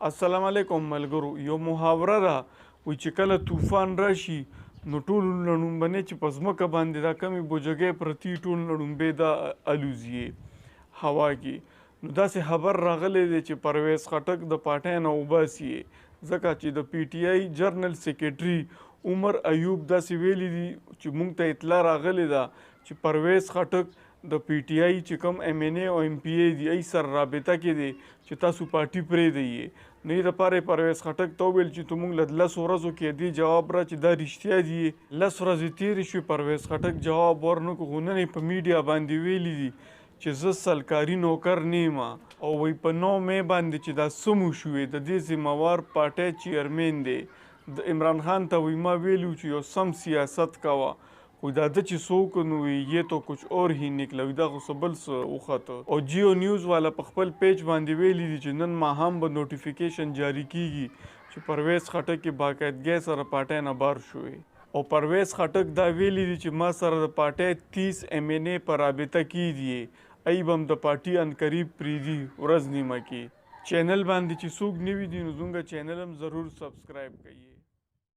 السلام علیکم ملګرو. یو محاوره ده وایي چې کله طوفان راشي نو ټول لړومبنې چې په ځمکه باندې دا کمې بوجګۍ پرتې ټول لړومبې دا الوزي هوا کې. نو داسې خبر راغلی دی چې پرویز خټک د پارټۍ نه وباسي ځکه چې د پی ټی آی جرنل سیکریټري عمر ایوب داسې ویلي دي چې موږ ته اطلاع راغلی ده چې پرویز خټک د پی ټی آی چې کوم ایم این ای او ایم پی ای دي ای سره رابطه کې دی چې تاسو پارټي پرېږدئ. نو یې دپاره یې پرویز خټک ته وویل چې ته موږ له 10 ورځو کې دې جواب را چې دا رښتیا دي. 10 ورځې تېرې شوې پرویز خټک جواب ورنکړو خو نن یې په میډیا باندې ویلي دي چې زه سلکاري نوکر نه یم او وایي په 9 مې باندې چې دا څه مو شوې د دې ذمهوار پارټۍ چیرمین دی د عمران خان ته وایي ما ویلي چې یو سم سیاست کوه خو دا ده چې څوک نو یہ تو کچھ اور هی نکلا وي دا خو څه بل څه وخته. او جیو نیوز والا په خپل پیج باندې ویلي دي چې نن ماښام به نوټیفیکیشن جاری کیږي چې پرویز خټک یې باقاعدګۍ سره پارټۍ نه بار شوې او پرویز خټک دا ویلي دي چې ما سره د پارټۍ 30 ایم این ای په رابطه کې دي ای به هم د پارټي انقریب پرېږدي ورځ نیمه کې. چینل باندې چې څوک نوي دي نو زموږ چینل هم ضرور سبسکرایب کړئ.